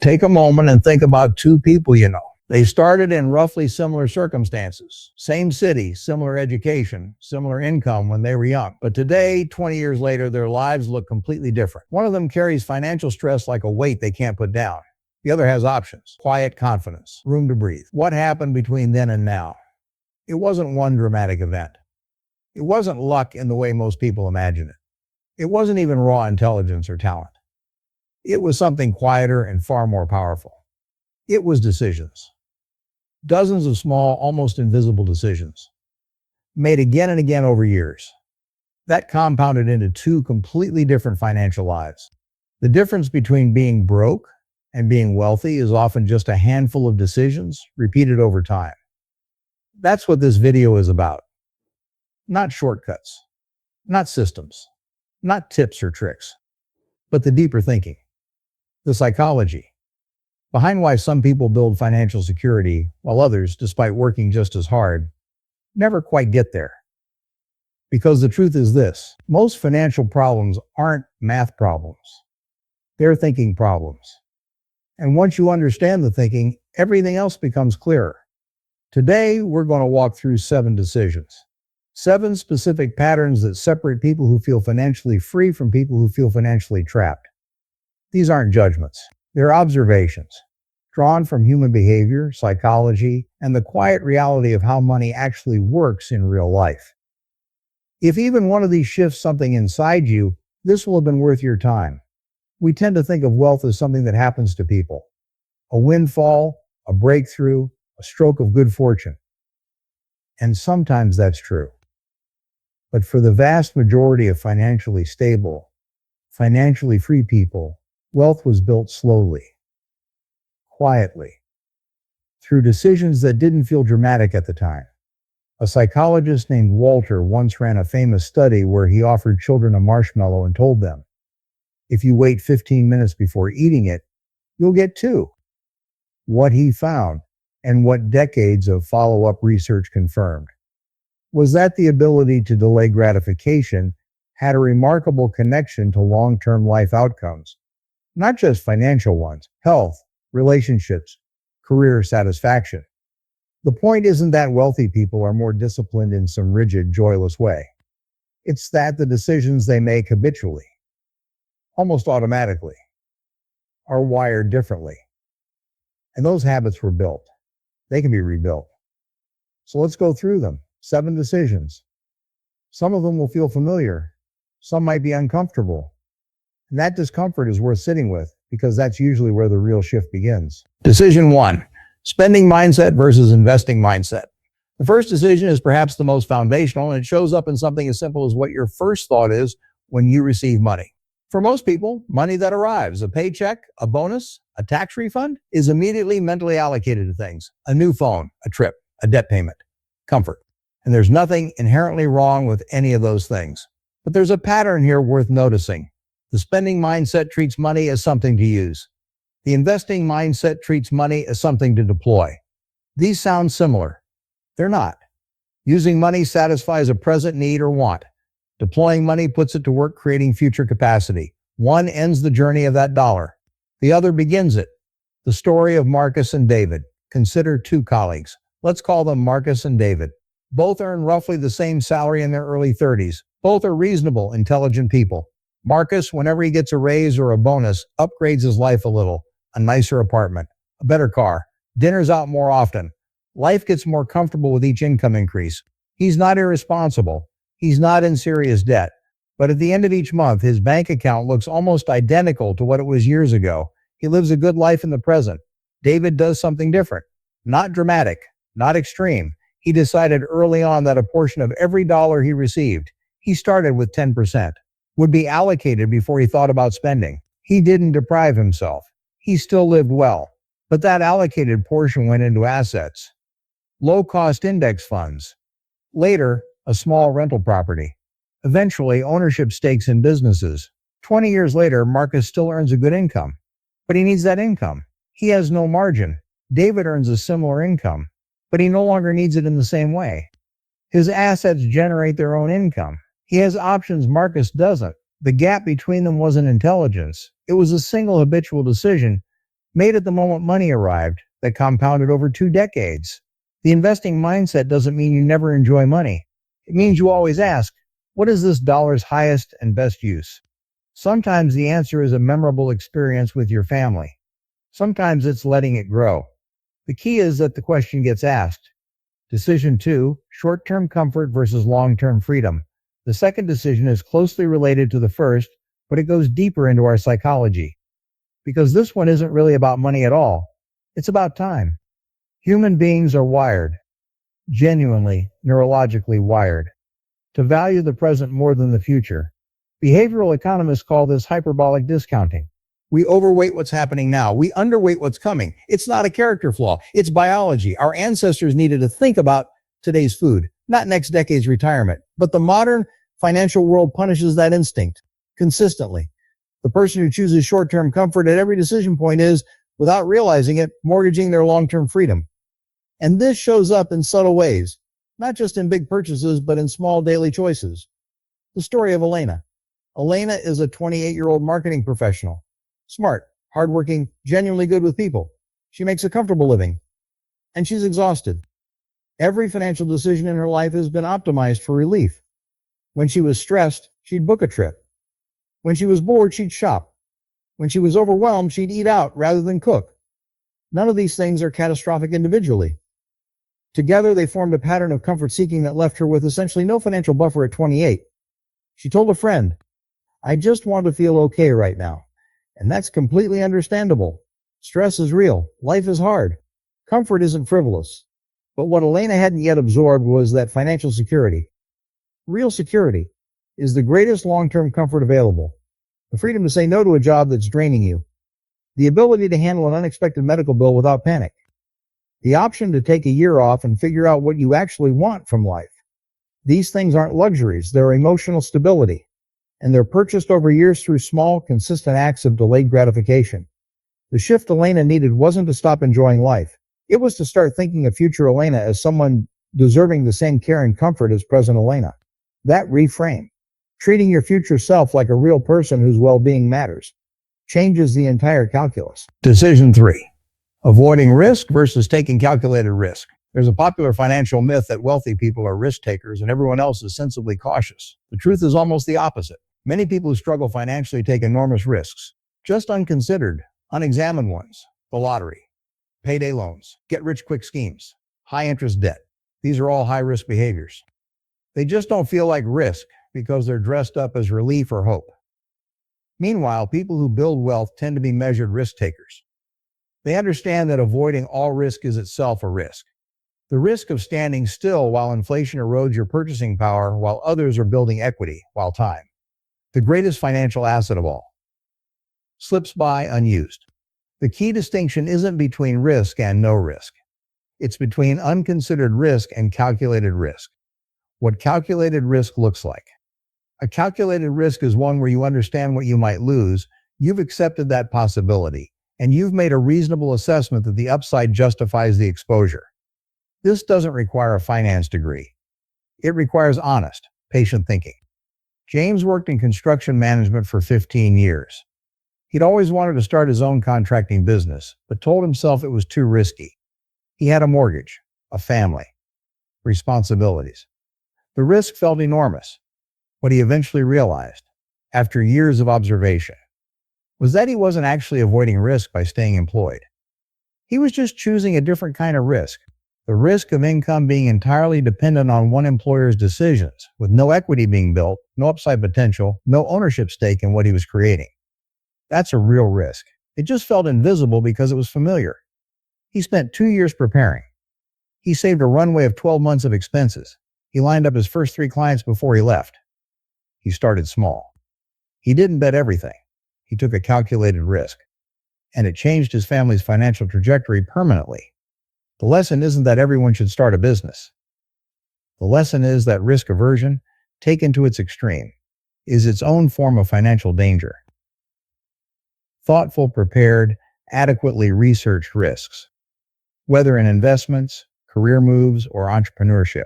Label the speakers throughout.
Speaker 1: Take a moment and think about two people you know. They started in roughly similar circumstances. Same city, similar education, similar income when they were young. But today, 20 years later, their lives look completely different. One of them carries financial stress like a weight they can't put down. The other has options, quiet confidence, room to breathe. What happened between then and now? It wasn't one dramatic event. It wasn't luck in the way most people imagine it. It wasn't even raw intelligence or talent. It was something quieter and far more powerful. It was decisions. Dozens of small, almost invisible decisions, made again and again over years. That compounded into two completely different financial lives. The difference between being broke and being wealthy is often just a handful of decisions repeated over time. That's what this video is about. Not shortcuts, not systems, not tips or tricks, but the deeper thinking, the psychology behind why some people build financial security while others, despite working just as hard, never quite get there. Because the truth is this: most financial problems aren't math problems. They're thinking problems. And once you understand the thinking, everything else becomes clearer. Today, we're going to walk through 7 decisions. 7 specific patterns that separate people who feel financially free from people who feel financially trapped. These aren't judgments. They're observations, drawn from human behavior, psychology, and the quiet reality of how money actually works in real life. If even one of these shifts something inside you, this will have been worth your time. We tend to think of wealth as something that happens to people. A windfall, a breakthrough, a stroke of good fortune. And sometimes that's true. But for the vast majority of financially stable, financially free people, wealth was built slowly, quietly, through decisions that didn't feel dramatic at the time. A psychologist named Walter once ran a famous study where he offered children a marshmallow and told them, if you wait 15 minutes before eating it, you'll get 2. What he found, and what decades of follow-up research confirmed, was that the ability to delay gratification had a remarkable connection to long-term life outcomes. Not just financial ones, health, relationships, career satisfaction. The point isn't that wealthy people are more disciplined in some rigid, joyless way. It's that the decisions they make habitually, almost automatically, are wired differently. And those habits were built. They can be rebuilt. So let's go through them. 7 decisions. Some of them will feel familiar. Some might be uncomfortable. And that discomfort is worth sitting with, because that's usually where the real shift begins. Decision 1, spending mindset versus investing mindset. The first decision is perhaps the most foundational, and it shows up in something as simple as what your first thought is when you receive money. For most people, money that arrives, a paycheck, a bonus, a tax refund, is immediately mentally allocated to things. A new phone, a trip, a debt payment, comfort. And there's nothing inherently wrong with any of those things. But there's a pattern here worth noticing. The spending mindset treats money as something to use. The investing mindset treats money as something to deploy. These sound similar. They're not. Using money satisfies a present need or want. Deploying money puts it to work creating future capacity. One ends the journey of that dollar. The other begins it. The story of Marcus and David. Consider 2 colleagues. Let's call them Marcus and David. Both earn roughly the same salary in their early 30s. Both are reasonable, intelligent people. Marcus, whenever he gets a raise or a bonus, upgrades his life a little. A nicer apartment, a better car, dinners out more often. Life gets more comfortable with each income increase. He's not irresponsible. He's not in serious debt. But at the end of each month, his bank account looks almost identical to what it was years ago. He lives a good life in the present. David does something different. Not dramatic, not extreme. He decided early on that a portion of every dollar he received, he started with 10%, would be allocated before he thought about spending. He didn't deprive himself. He still lived well. But that allocated portion went into assets. Low-cost index funds. Later, a small rental property. Eventually, ownership stakes in businesses. 20 years later, Marcus still earns a good income. But he needs that income. He has no margin. David earns a similar income, but he no longer needs it in the same way. His assets generate their own income. He has options Marcus doesn't. The gap between them wasn't intelligence. It was a single habitual decision, made at the moment money arrived, that compounded over 2 decades. The investing mindset doesn't mean you never enjoy money. It means you always ask, what is this dollar's highest and best use? Sometimes the answer is a memorable experience with your family. Sometimes it's letting it grow. The key is that the question gets asked. Decision 2, short-term comfort versus long-term freedom. The second decision is closely related to the first, but it goes deeper into our psychology. Because this one isn't really about money at all. It's about time. Human beings are wired, genuinely, neurologically wired, to value the present more than the future. Behavioral economists call this hyperbolic discounting. We overweight what's happening now. We underweight what's coming. It's not a character flaw. It's biology. Our ancestors needed to think about today's food, not next decade's retirement. But the modern financial world punishes that instinct consistently. The person who chooses short-term comfort at every decision point is, without realizing it, mortgaging their long-term freedom. And this shows up in subtle ways, not just in big purchases, but in small daily choices. The story of Elena. Elena is a 28-year-old marketing professional. Smart, hardworking, genuinely good with people. She makes a comfortable living. And she's exhausted. Every financial decision in her life has been optimized for relief. When she was stressed, she'd book a trip. When she was bored, she'd shop. When she was overwhelmed, she'd eat out rather than cook. None of these things are catastrophic individually. Together, they formed a pattern of comfort seeking that left her with essentially no financial buffer at 28. She told a friend, I just want to feel okay right now. And that's completely understandable. Stress is real. Life is hard. Comfort isn't frivolous. But what Elena hadn't yet absorbed was that financial security, real security, is the greatest long-term comfort available. The freedom to say no to a job that's draining you. The ability to handle an unexpected medical bill without panic. The option to take a year off and figure out what you actually want from life. These things aren't luxuries. They're emotional stability. And they're purchased over years through small, consistent acts of delayed gratification. The shift Elena needed wasn't to stop enjoying life. It was to start thinking of future Elena as someone deserving the same care and comfort as present Elena. That reframe, treating your future self like a real person whose well-being matters, changes the entire calculus. Decision 3. Avoiding risk versus taking calculated risk. There's a popular financial myth that wealthy people are risk takers and everyone else is sensibly cautious. The truth is almost the opposite. Many people who struggle financially take enormous risks, just unconsidered, unexamined ones. The lottery, payday loans, get-rich-quick schemes, high-interest debt. These are all high-risk behaviors. They just don't feel like risk because they're dressed up as relief or hope. Meanwhile, people who build wealth tend to be measured risk takers. They understand that avoiding all risk is itself a risk. The risk of standing still while inflation erodes your purchasing power while others are building equity, while time, the greatest financial asset of all, slips by unused. The key distinction isn't between risk and no risk. It's between unconsidered risk and calculated risk. What calculated risk looks like. A calculated risk is one where you understand what you might lose, you've accepted that possibility, and you've made a reasonable assessment that the upside justifies the exposure. This doesn't require a finance degree. It requires honest, patient thinking. James worked in construction management for 15 years. He'd always wanted to start his own contracting business, but told himself it was too risky. He had a mortgage, a family, responsibilities. The risk felt enormous. What he eventually realized, after years of observation, was that he wasn't actually avoiding risk by staying employed. He was just choosing a different kind of risk, the risk of income being entirely dependent on one employer's decisions, with no equity being built, no upside potential, no ownership stake in what he was creating. That's a real risk. It just felt invisible because it was familiar. He spent 2 years preparing. He saved a runway of 12 months of expenses. He lined up his first 3 clients before he left. He started small. He didn't bet everything. He took a calculated risk. And it changed his family's financial trajectory permanently. The lesson isn't that everyone should start a business. The lesson is that risk aversion, taken to its extreme, is its own form of financial danger. Thoughtful, prepared, adequately researched risks, whether in investments, career moves, or entrepreneurship,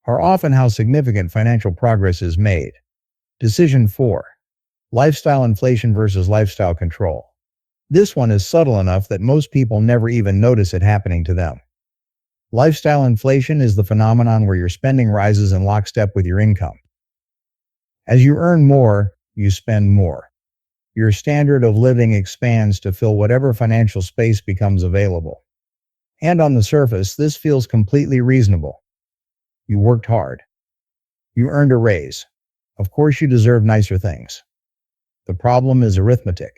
Speaker 1: are often how significant financial progress is made. Decision 4. Lifestyle inflation versus lifestyle control. This one is subtle enough that most people never even notice it happening to them. Lifestyle inflation is the phenomenon where your spending rises in lockstep with your income. As you earn more, you spend more. Your standard of living expands to fill whatever financial space becomes available. And on the surface, this feels completely reasonable. You worked hard. You earned a raise. Of course, you deserve nicer things. The problem is arithmetic.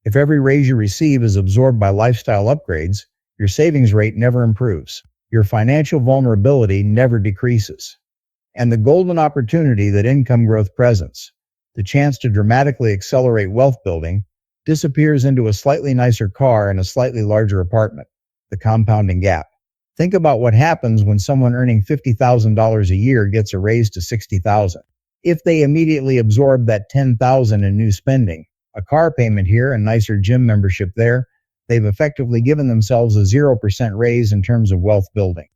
Speaker 1: If every raise you receive is absorbed by lifestyle upgrades, your savings rate never improves. Your financial vulnerability never decreases. And the golden opportunity that income growth presents, the chance to dramatically accelerate wealth building, disappears into a slightly nicer car and a slightly larger apartment, the compounding gap. Think about what happens when someone earning $50,000 a year gets a raise to $60,000. If they immediately absorb that $10,000 in new spending, a car payment here, a nicer gym membership there, they've effectively given themselves a 0% raise in terms of wealth building.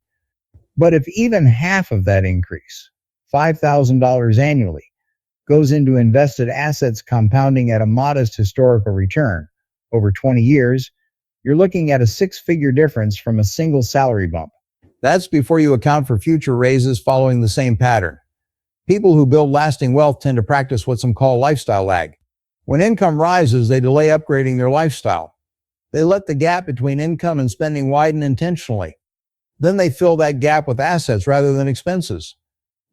Speaker 1: But if even half of that increase, $5,000 annually, goes into invested assets compounding at a modest historical return over 20 years, you're looking at a six-figure difference from a single salary bump. That's before you account for future raises following the same pattern. People who build lasting wealth tend to practice what some call lifestyle lag. When income rises, they delay upgrading their lifestyle. They let the gap between income and spending widen intentionally. Then they fill that gap with assets rather than expenses.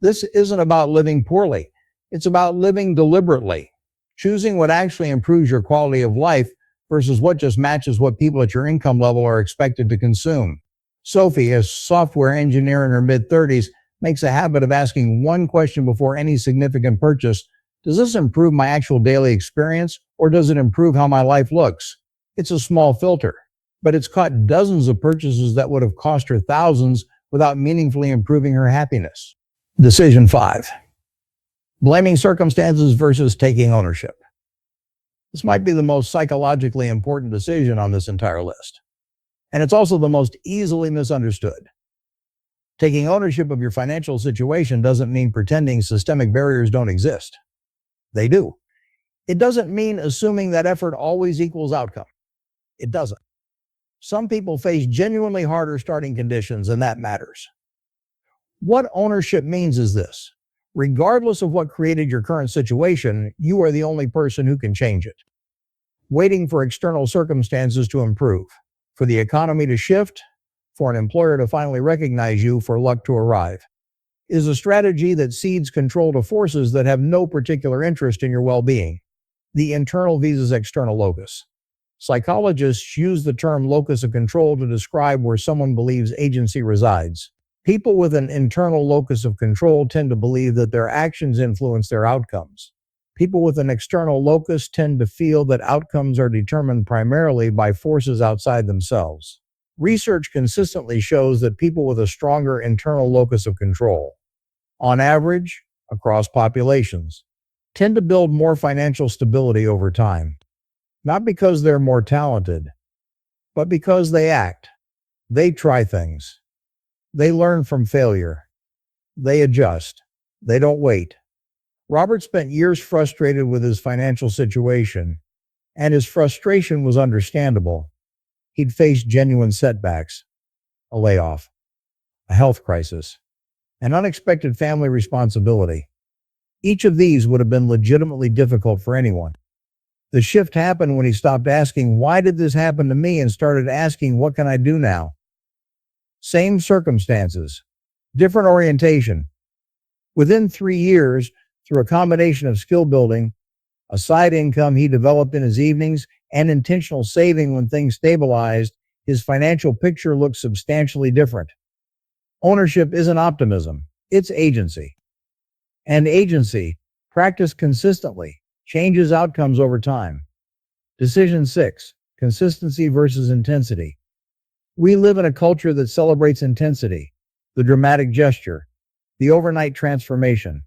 Speaker 1: This isn't about living poorly. It's about living deliberately, choosing what actually improves your quality of life versus what just matches what people at your income level are expected to consume. Sophie, a software engineer in her mid-30s, makes a habit of asking one question before any significant purchase. Does this improve my actual daily experience, or does it improve how my life looks? It's a small filter, but it's caught dozens of purchases that would have cost her thousands without meaningfully improving her happiness. Decision 5. Blaming circumstances versus taking ownership. This might be the most psychologically important decision on this entire list. And it's also the most easily misunderstood. Taking ownership of your financial situation doesn't mean pretending systemic barriers don't exist. They do. It doesn't mean assuming that effort always equals outcome. It doesn't. Some people face genuinely harder starting conditions, and that matters. What ownership means is this. Regardless of what created your current situation, you are the only person who can change it. Waiting for external circumstances to improve, for the economy to shift, for an employer to finally recognize you, for luck to arrive, is a strategy that cedes control to forces that have no particular interest in your well-being. The internal versus external locus. Psychologists use the term locus of control to describe where someone believes agency resides. People with an internal locus of control tend to believe that their actions influence their outcomes. People with an external locus tend to feel that outcomes are determined primarily by forces outside themselves. Research consistently shows that people with a stronger internal locus of control, on average, across populations, tend to build more financial stability over time. Not because they're more talented, but because they act. They try things. They learn from failure. They adjust. They don't wait. Robert spent years frustrated with his financial situation, and his frustration was understandable. He'd faced genuine setbacks, a layoff, a health crisis, an unexpected family responsibility. Each of these would have been legitimately difficult for anyone. The shift happened when he stopped asking, "Why did this happen to me?" and started asking, "What can I do now?" Same circumstances, different orientation. Within 3 years, through a combination of skill building, a side income he developed in his evenings, and intentional saving when things stabilized, his financial picture looked substantially different. Ownership isn't optimism, it's agency. And agency, practiced consistently, changes outcomes over time. Decision 6. Consistency versus intensity. We live in a culture that celebrates intensity, the dramatic gesture, the overnight transformation,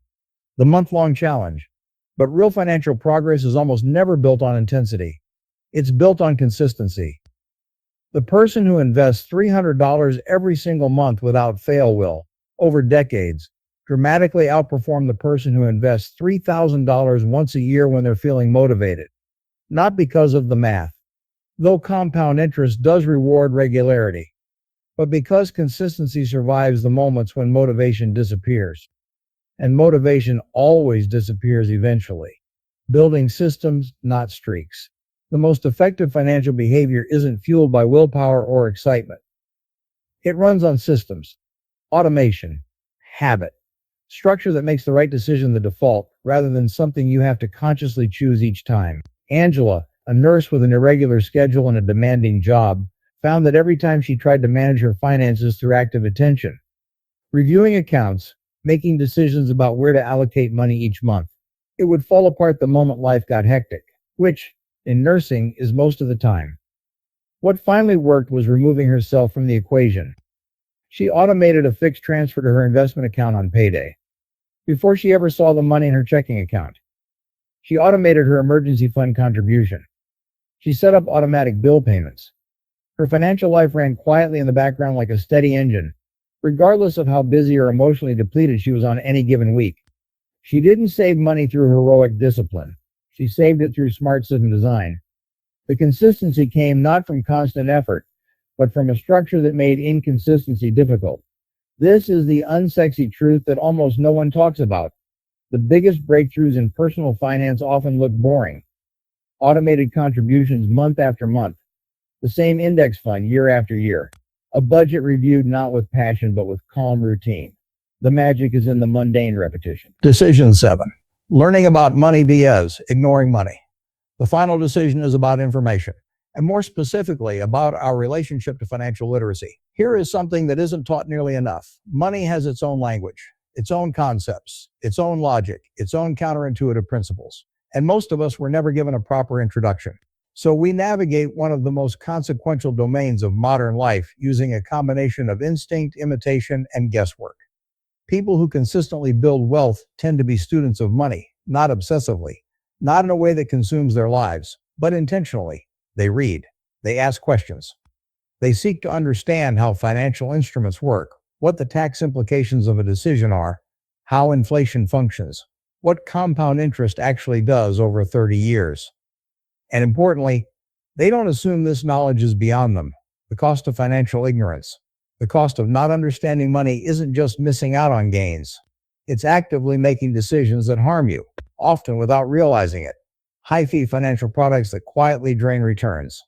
Speaker 1: the month-long challenge. But real financial progress is almost never built on intensity. It's built on consistency. The person who invests $300 every single month without fail will, over decades, dramatically outperform the person who invests $3,000 once a year when they're feeling motivated. Not because of the math, though compound interest does reward regularity. But because consistency survives the moments when motivation disappears, and motivation always disappears eventually. Building systems, not streaks. The most effective financial behavior isn't fueled by willpower or excitement. It runs on systems, automation, habit, structure that makes the right decision the default rather than something you have to consciously choose each time. Angela, a nurse with an irregular schedule and a demanding job, found that every time she tried to manage her finances through active attention, reviewing accounts, making decisions about where to allocate money each month, it would fall apart the moment life got hectic, which, in nursing, is most of the time. What finally worked was removing herself from the equation. She automated a fixed transfer to her investment account on payday, before she ever saw the money in her checking account. She automated her emergency fund contribution. She set up automatic bill payments. Her financial life ran quietly in the background like a steady engine, regardless of how busy or emotionally depleted she was on any given week. She didn't save money through heroic discipline. She saved it through smart system design. The consistency came not from constant effort, but from a structure that made inconsistency difficult. This is the unsexy truth that almost no one talks about. The biggest breakthroughs in personal finance often look boring. Automated contributions month after month. The same index fund year after year. A budget reviewed not with passion but with calm routine. The magic is in the mundane repetition. Decision 7. Learning about money BS, ignoring money. The final decision is about information, and more specifically about our relationship to financial literacy. Here is something that isn't taught nearly enough. Money has its own language, its own concepts, its own logic, its own counterintuitive principles, and most of us were never given a proper introduction. So we navigate one of the most consequential domains of modern life using a combination of instinct, imitation, and guesswork. People who consistently build wealth tend to be students of money, not obsessively, not in a way that consumes their lives, but intentionally. They read, they ask questions. They seek to understand how financial instruments work, what the tax implications of a decision are, how inflation functions, what compound interest actually does over 30 years. And importantly, they don't assume this knowledge is beyond them. The cost of financial ignorance, the cost of not understanding money isn't just missing out on gains. It's actively making decisions that harm you, often without realizing it. High-fee financial products that quietly drain returns.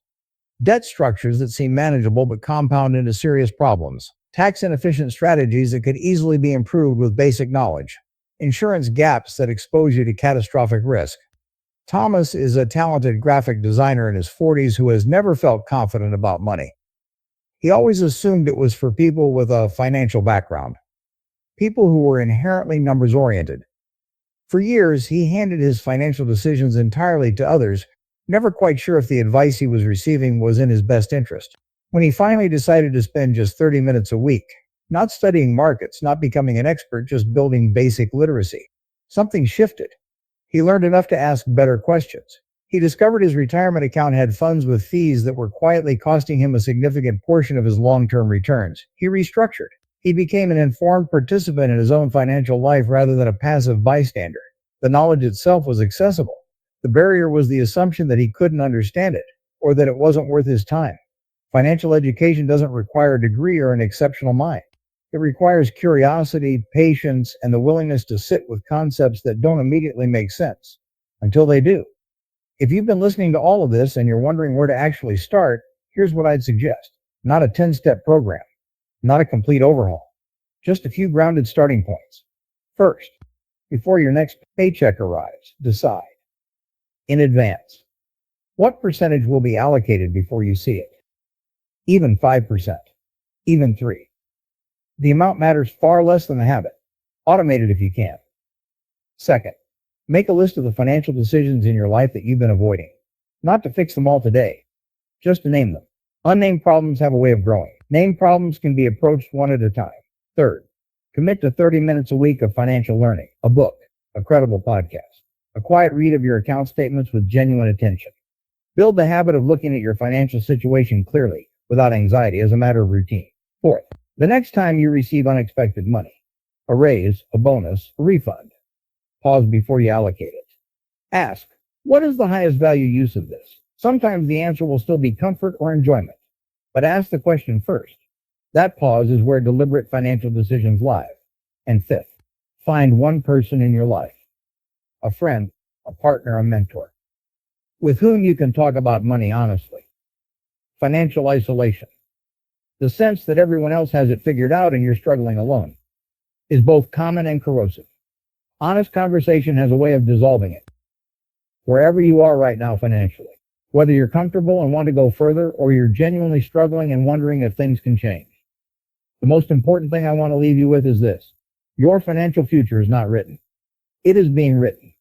Speaker 1: Debt structures that seem manageable but compound into serious problems. Tax-inefficient strategies that could easily be improved with basic knowledge. Insurance gaps that expose you to catastrophic risk. Thomas is a talented graphic designer in his 40s who has never felt confident about money. He always assumed it was for people with a financial background, people who were inherently numbers-oriented. For years, he handed his financial decisions entirely to others, never quite sure if the advice he was receiving was in his best interest. When he finally decided to spend just 30 minutes a week, not studying markets, not becoming an expert, just building basic literacy, something shifted. He learned enough to ask better questions. He discovered his retirement account had funds with fees that were quietly costing him a significant portion of his long-term returns. He restructured. He became an informed participant in his own financial life rather than a passive bystander. The knowledge itself was accessible. The barrier was the assumption that he couldn't understand it, or that it wasn't worth his time. Financial education doesn't require a degree or an exceptional mind. It requires curiosity, patience, and the willingness to sit with concepts that don't immediately make sense, until they do. If you've been listening to all of this and you're wondering where to actually start, here's what I'd suggest. Not a 10-step program, not a complete overhaul, just a few grounded starting points. First, before your next paycheck arrives, decide, in advance, what percentage will be allocated before you see it. Even 5%, even 3%. The amount matters far less than the habit. Automate it if you can. Second, make a list of the financial decisions in your life that you've been avoiding. Not to fix them all today, just to name them. Unnamed problems have a way of growing. Named problems can be approached one at a time. Third, commit to 30 minutes a week of financial learning, a book, a credible podcast, a quiet read of your account statements with genuine attention. Build the habit of looking at your financial situation clearly, without anxiety, as a matter of routine. Fourth, the next time you receive unexpected money, a raise, a bonus, a refund, pause before you allocate it. Ask, what is the highest value use of this? Sometimes the answer will still be comfort or enjoyment, but ask the question first. That pause is where deliberate financial decisions lie. And fifth, find one person in your life, a friend, a partner, a mentor, with whom you can talk about money honestly. Financial isolation, the sense that everyone else has it figured out and you're struggling alone, is both common and corrosive. Honest conversation has a way of dissolving it. Wherever you are right now financially, whether you're comfortable and want to go further or you're genuinely struggling and wondering if things can change, the most important thing I want to leave you with is this. Your financial future is not written. It is being written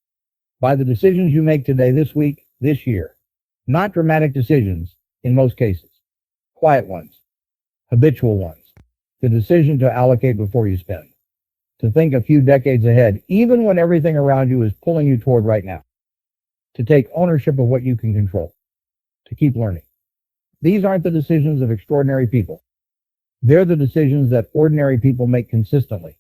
Speaker 1: by the decisions you make today, this week, this year. Not dramatic decisions in most cases. Quiet ones. Habitual ones. The decision to allocate before you spend. To think a few decades ahead, even when everything around you is pulling you toward right now. To take ownership of what you can control. To keep learning. These aren't the decisions of extraordinary people. They're the decisions that ordinary people make consistently.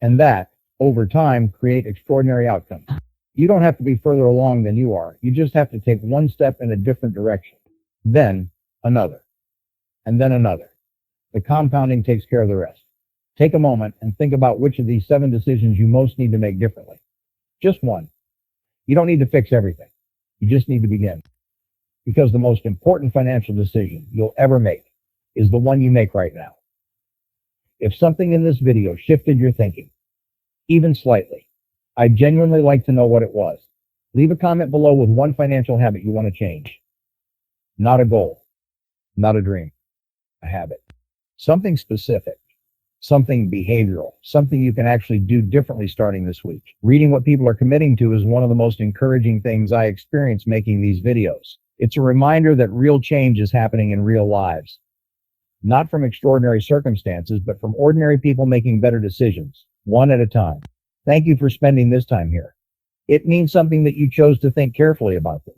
Speaker 1: And that, over time, create extraordinary outcomes. You don't have to be further along than you are. You just have to take one step in a different direction. Then another. And then another. The compounding takes care of the rest. Take a moment and think about which of these 7 decisions you most need to make differently. Just one. You don't need to fix everything. You just need to begin. Because the most important financial decision you'll ever make is the one you make right now. If something in this video shifted your thinking, even slightly, I'd genuinely like to know what it was. Leave a comment below with one financial habit you want to change. Not a goal, not a dream, a habit. Something specific, something behavioral, something you can actually do differently starting this week. Reading what people are committing to is one of the most encouraging things I experience making these videos. It's a reminder that real change is happening in real lives. Not from extraordinary circumstances, but from ordinary people making better decisions, one at a time. Thank you for spending this time here. It means something that you chose to think carefully about this.